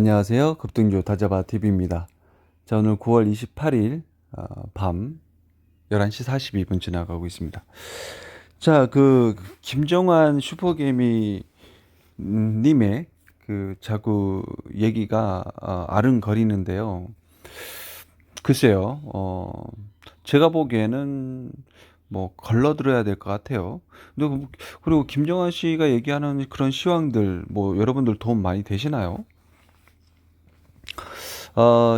안녕하세요. 급등주 다자바 TV입니다. 자, 오늘 9월 28일 밤 11시 42분 지나가고 있습니다. 자, 김정환 슈퍼개미 님의 자꾸 얘기가 아른거리는데요. 글쎄요. 제가 보기에는 뭐 걸러들어야 될 것 같아요. 그리고 김정환 씨가 얘기하는 그런 시황들 뭐 여러분들 도움 많이 되시나요?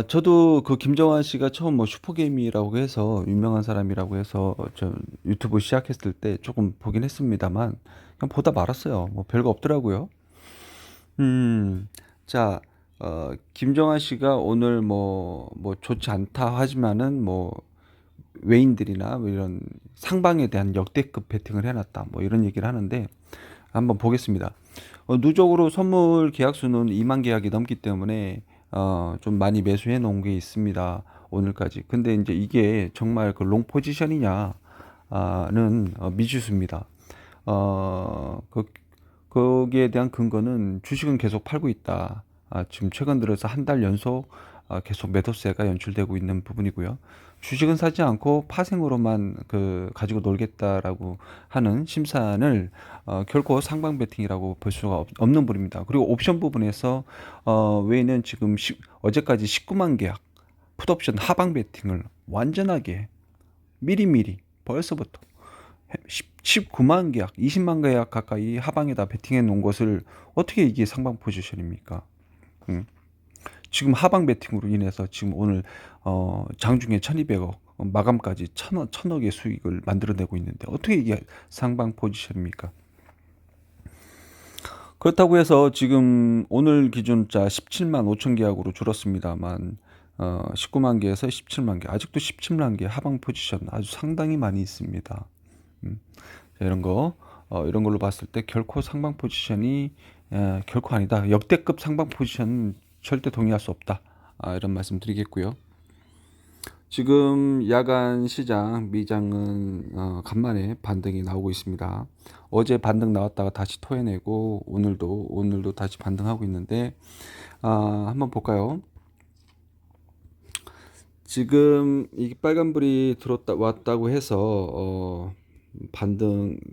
저도 김정환 씨가 처음 뭐 슈퍼게임이라고 해서 유명한 사람이라고 해서 저 유튜브 시작했을 때 조금 보긴 했습니다만 그냥 보다 말았어요. 뭐 별거 없더라고요. 음, 자, 김정환 씨가 오늘 뭐 좋지 않다 하지만은 뭐 외인들이나 뭐 이런 상방에 대한 역대급 베팅을 해놨다. 뭐 이런 얘기를 하는데 한번 보겠습니다. 누적으로 선물 계약수는 2만 계약이 넘기 때문에 좀 많이 매수해 놓은 게 있습니다. 오늘까지. 근데 이제 이게 정말 롱 포지션이냐는 미지수입니다. 어, 그, 거기에 대한 근거는 주식은 계속 팔고 있다. 지금 최근 들어서 한 달 연속 계속 매도세가 연출되고 있는 부분이고요. 주식은 사지 않고 파생으로만 가지고 놀겠다라고 하는 심산을 결코 상방 베팅이라고 볼 수가 없는 부분입니다. 그리고 옵션 부분에서 외에는 지금 어제까지 19만 계약 풋옵션 하방 베팅을 완전하게 미리미리 벌써부터 19만 계약, 20만 계약 가까이 하방에다 베팅해 놓은 것을 어떻게 이게 상방 포지션입니까? 음. 지금 하방 베팅으로 인해서 지금 오늘 장중에 1200억 마감까지 천억의 수익을 만들어내고 있는데 어떻게 이게 상방 포지션입니까? 그렇다고 해서 지금 오늘 기준자 17만 5천 계약으로 줄었습니다만 19만 개에서 17만 개 아직도 17만 개 하방 포지션 아주 상당히 많이 있습니다. 자, 이런 걸로 봤을 때 결코 상방 포지션이 결코 아니다. 역대급 상방 포지션 절대 동의할 수 없다. 이런 말씀 드리겠고요. 지금 야간 시장 미장은 간만에 반등이 나오고 있습니다. 어제 반등 나왔다가 다시 토해내고 오늘도 다시 반등하고 있는데 한번 볼까요? 지금 이 빨간불이 왔다고 해서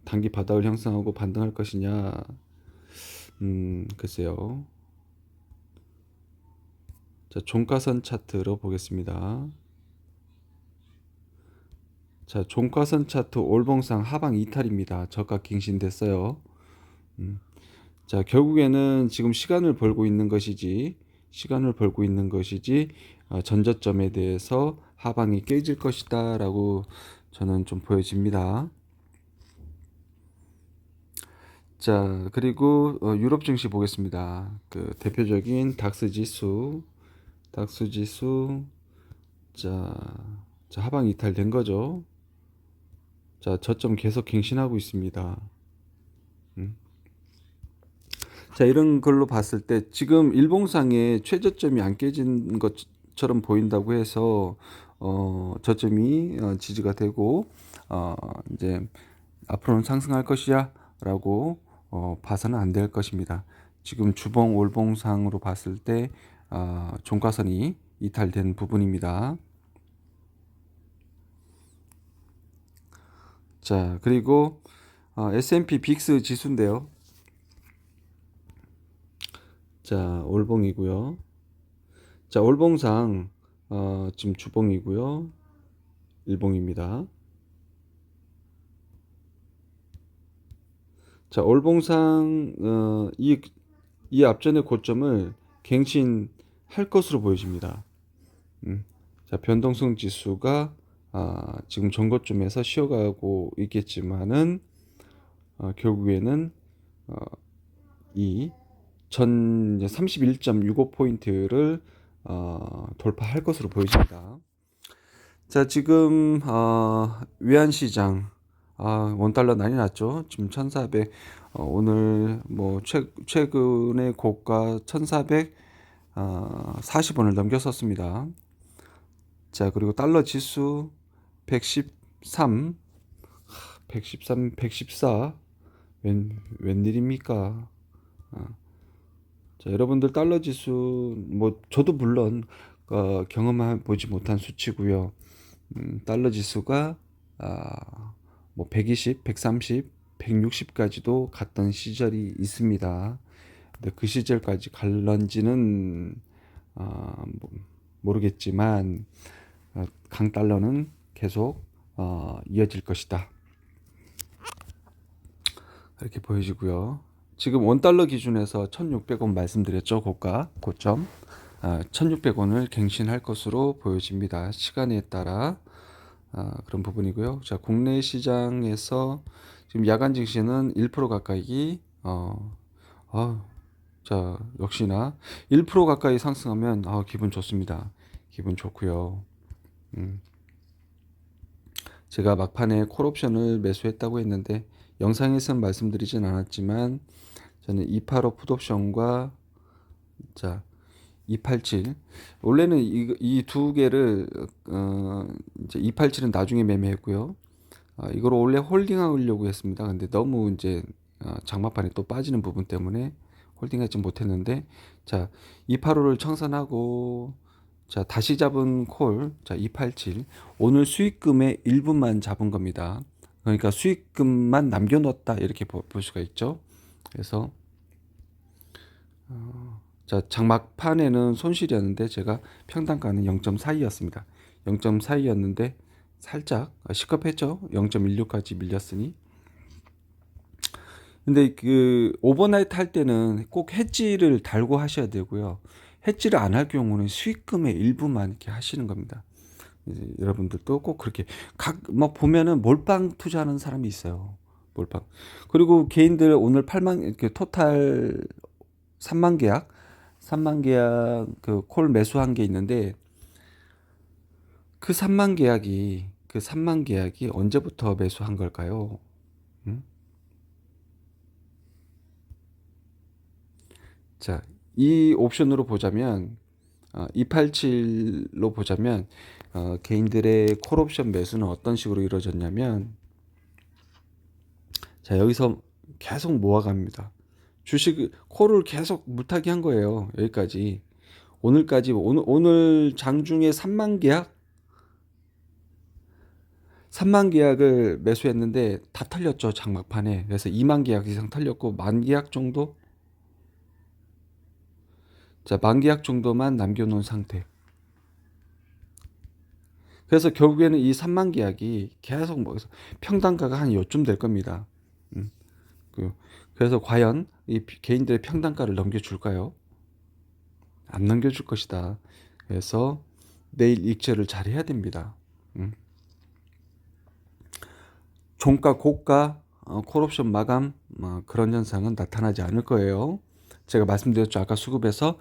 단기 바닥을 형성하고 반등할 것이냐? 글쎄요. 자, 종가선 차트로 보겠습니다. 자, 종가선 차트 올봉상 하방 이탈입니다. 저가 갱신됐어요. 자, 결국에는 지금 시간을 벌고 있는 것이지, 전저점에 대해서 하방이 깨질 것이다라고 저는 좀 보여집니다. 자, 그리고 유럽 증시 보겠습니다. 대표적인 닥스 지수, 자, 하방 이탈된 거죠. 자, 저점 계속 갱신하고 있습니다. 자, 이런 걸로 봤을 때 지금 일봉상에 최저점이 안 깨진 것처럼 보인다고 해서 저점이 지지가 되고 이제 앞으로는 상승할 것이야라고 봐서는 안 될 것입니다. 지금 주봉 월봉상으로 봤을 때 종가선이 이탈된 부분입니다. 자, 그리고 S&P 빅스 지수인데요. 자, 올봉이고요. 자, 올봉상 지금 주봉이고요. 일봉입니다. 자, 올봉상 이 앞전의 고점을 갱신할 것으로 보여집니다. 자, 변동성 지수가 지금 전고점에서 쉬어가고 있겠지만은 결국에는 이 전 31.65포인트를 돌파할 것으로 보여집니다. 자, 지금 외환시장 원달러 난리 났죠. 지금 1400 오늘 뭐 최근의 고가 1440원을 넘겼었습니다. 자, 그리고 달러 지수 113 114 웬일입니까? 자, 여러분들 달러 지수 뭐 저도 물론 경험해 보지 못한 수치고요. 달러 지수가 뭐 120, 130, 160까지도 갔던 시절이 있습니다. 근데 그 시절까지 갈런지는 모르겠지만 강달러는 계속 이어질 것이다. 이렇게 보여지고요. 지금 원달러 기준에서 1600원 말씀드렸죠. 고점 1600원을 갱신할 것으로 보여집니다. 시간에 따라 그런 부분이고요. 자, 국내 시장에서 지금 야간 증시는 1% 가까이 자, 역시나 1% 가까이 상승하면 기분 좋습니다. 기분 좋고요. 제가 막판에 콜옵션을 매수했다고 했는데 영상에서는 말씀드리진 않았지만 저는 285 풋옵션과 자 287 원래는 이 두 개를 이제 287은 나중에 매매했고요. 이걸 원래 홀딩하려고 했습니다. 근데 너무 이제 장마판에 또 빠지는 부분 때문에 홀딩하지 못했는데 자 285를 청산하고 자 다시 잡은 콜 자 287 오늘 수익금의 일부만 잡은 겁니다. 그러니까 수익금만 남겨놓았다 이렇게 볼 수가 있죠. 그래서 자 장막판에는 손실이었는데 제가 평단가는 0.42였습니다. 0.42였는데 살짝 시급했죠. 0.16까지 밀렸으니. 근데 그 오버나이트 할 때는 꼭 해지를 달고 하셔야 되고요. 해지를 안 할 경우는 수익금의 일부만 이렇게 하시는 겁니다. 여러분들도 꼭 그렇게 막 보면은 몰빵 투자하는 사람이 있어요. 몰빵. 그리고 개인들 오늘 8만 이렇게 토탈 3만 계약 그 콜 매수한 게 있는데 그 3만 계약이 언제부터 매수한 걸까요? 자, 이 옵션으로 보자면 287로 보자면 개인들의 콜옵션 매수는 어떤 식으로 이루어졌냐면 자 여기서 계속 모아갑니다. 주식 콜을 계속 물타기 한 거예요. 여기까지 오늘까지 오늘 장중에 3만 계약을 매수했는데 다 털렸죠. 장막판에. 그래서 2만 계약 이상 털렸고 만 계약 정도 자 만 계약 정도만 남겨놓은 상태. 그래서 결국에는 이 3만 계약이 계속 평단가가 한 요쯤 될 겁니다. 그래서 과연 이 개인들의 평단가를 넘겨줄까요? 안 넘겨줄 것이다. 그래서 내일 익절을 잘 해야 됩니다. 종가 고가 콜옵션 마감 그런 현상은 나타나지 않을 거예요. 제가 말씀드렸죠. 아까 수급에서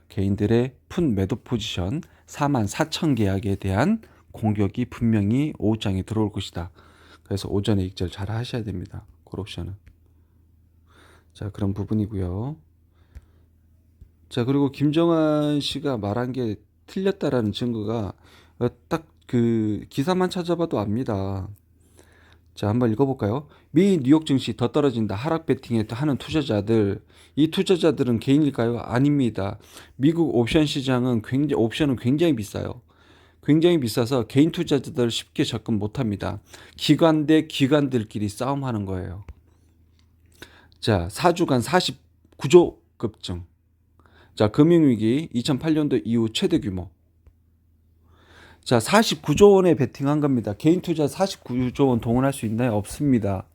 개인들의 푼 매도 포지션 44,000 계약에 대한 공격이 분명히 오후장에 들어올 것이다. 그래서 오전에 익절 잘 하셔야 됩니다. 콜옵션은. 자, 그런 부분이고요. 자, 그리고 김정한 씨가 말한 게 틀렸다라는 증거가 딱 그 기사만 찾아봐도 압니다. 자, 한번 읽어볼까요? 미 뉴욕 증시 더 떨어진다. 하락 베팅에 하는 투자자들. 이 투자자들은 개인일까요? 아닙니다. 미국 옵션 시장은 옵션은 굉장히 비싸요. 굉장히 비싸서 개인 투자자들 쉽게 접근 못합니다. 기관 대 기관들끼리 싸움하는 거예요. 자, 4주간 49조 급증. 자, 금융위기 2008년도 이후 최대 규모. 자, 49조 원에 베팅한 겁니다. 개인 투자 49조 원 동원할 수 있나요? 없습니다.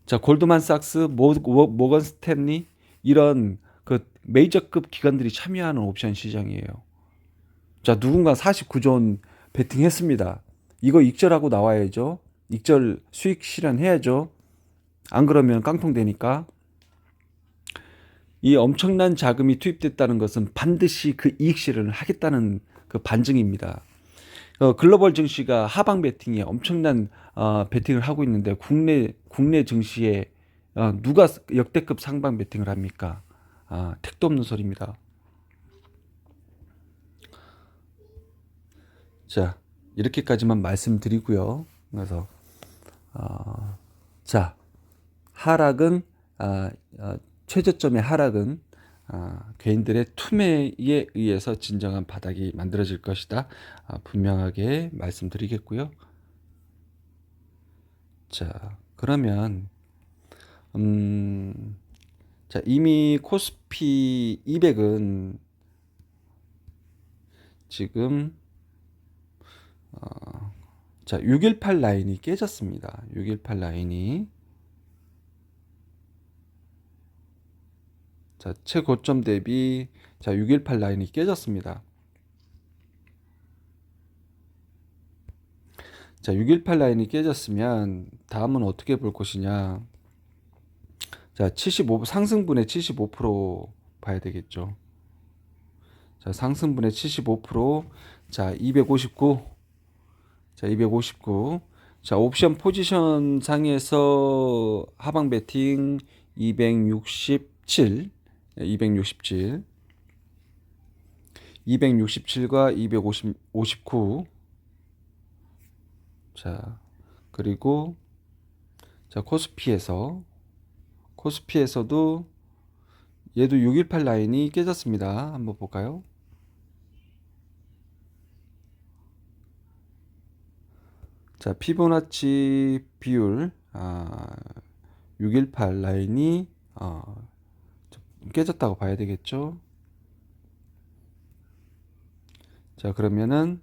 자, 골드만삭스, 모건 스탠리 이런 그 메이저급 기관들이 참여하는 옵션 시장이에요. 자, 누군가 49조 원 베팅했습니다. 이거 익절하고 나와야죠. 익절 수익 실현해야죠. 안 그러면 깡통되니까. 이 엄청난 자금이 투입됐다는 것은 반드시 그 이익 실현을 하겠다는 그 반증입니다. 글로벌 증시가 하방 베팅에 엄청난 베팅을 하고 있는데 국내 증시에 누가 역대급 상방 베팅을 합니까? 택도 없는 소리입니다. 자, 이렇게까지만 말씀드리고요. 그래서 자, 하락은 최저점의 하락은 개인들의 투매에 의해서 진정한 바닥이 만들어질 것이다. 분명하게 말씀드리겠고요. 자, 그러면 자, 이미 코스피 200은 지금 자, 618 라인이 깨졌습니다. 618 라인이 자, 최고점 대비 자, 618 라인이 깨졌습니다. 자, 618 라인이 깨졌으면 다음은 어떻게 볼 것이냐? 자, 75 상승분의 75% 봐야 되겠죠. 자, 상승분의 75%, 자, 259. 자, 259. 자, 옵션 포지션 상에서 하방 베팅 267. 267. 267과 259. 자, 그리고 자, 코스피에서도 얘도 618 라인이 깨졌습니다. 한번 볼까요? 자, 피보나치 비율 618 라인이 깨졌다고 봐야 되겠죠. 자, 그러면은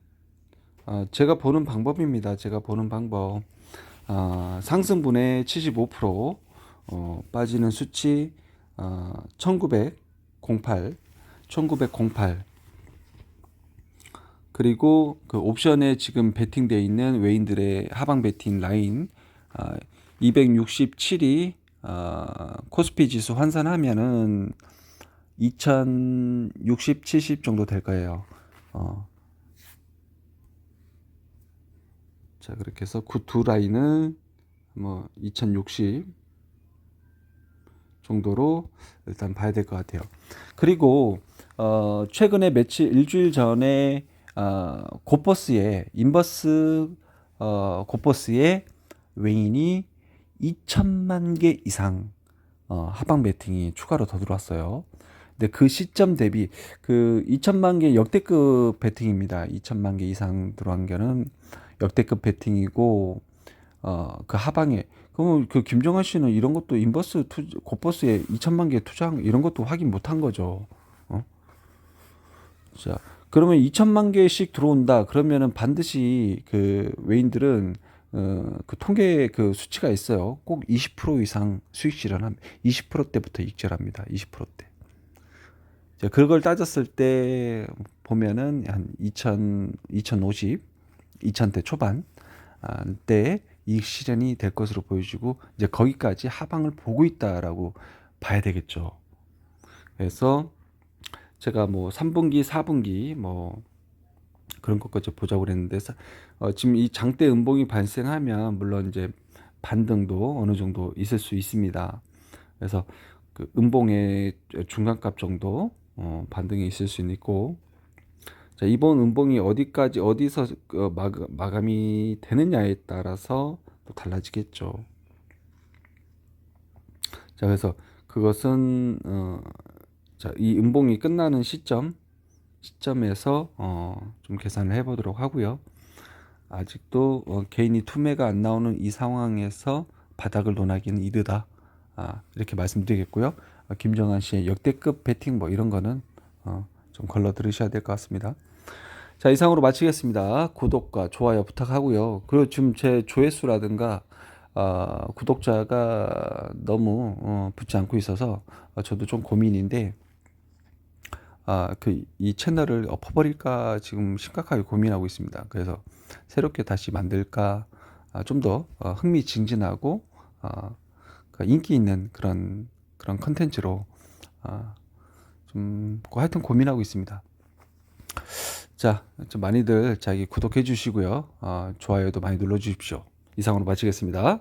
제가 보는 방법입니다. 제가 보는 방법. 상승분의 75% 빠지는 수치 1908 그리고 그 옵션에 지금 베팅되어 있는 외인들의 하방 베팅 라인 267이 코스피 지수 환산하면은 2060, 70 정도 될 거예요. 자, 그렇게 해서 두 라인은 뭐 2060 정도로 일단 봐야 될 것 같아요. 그리고 최근에 일주일 전에 고버스의 인버스 고버스의 외인이 2천만 개 이상 하방 베팅이 추가로 더 들어왔어요. 근데 그 시점 대비 그 2천만 개 역대급 베팅입니다. 2천만 개 이상 들어간 거는 역대급 베팅이고 그 하방에 그러면 그 김정한 씨는 이런 것도 인버스 고버스에 2천만 개 투자한 이런 것도 확인 못한 거죠. 자, 그러면 2천만 개씩 들어온다. 그러면은 반드시 그 외인들은 그 통계 그 수치가 있어요. 꼭 20% 이상 수익 실현함. 20%대부터 익절합니다. 20%대. 자, 그걸 따졌을 때 보면은 한 2050, 2000대 초반 때 이익 실현이 될 것으로 보여지고 이제 거기까지 하방을 보고 있다라고 봐야 되겠죠. 그래서 제가 뭐 3분기, 4분기 뭐 그런 것까지 보자고 그랬는데 지금 이 장대 음봉이 발생하면 물론 이제 반등도 어느 정도 있을 수 있습니다. 그래서 그 음봉의 중간값 정도 반등이 있을 수 있고 자, 이번 음봉이 어디서 마감이 되느냐에 따라서 또 달라지겠죠. 자, 그래서 그것은 자, 이 음봉이 끝나는 시점에서 좀 계산을 해보도록 하고요. 아직도 개인이 투매가 안 나오는 이 상황에서 바닥을 논하기는 이르다. 이렇게 말씀드리겠고요. 김정한 씨의 역대급 배팅 뭐 이런 거는 좀 걸러 들으셔야 될 것 같습니다. 자, 이상으로 마치겠습니다. 구독과 좋아요 부탁하고요. 그리고 지금 제 조회수라든가 구독자가 너무 붙지 않고 있어서 저도 좀 고민인데 이 채널을 엎어버릴까 지금 심각하게 고민하고 있습니다. 그래서 새롭게 다시 만들까 좀 더 흥미진진하고 인기 있는 그런 컨텐츠로 좀 하여튼 고민하고 있습니다. 자, 좀 많이들 자기 구독해 주시고요. 좋아요도 많이 눌러 주십시오. 이상으로 마치겠습니다.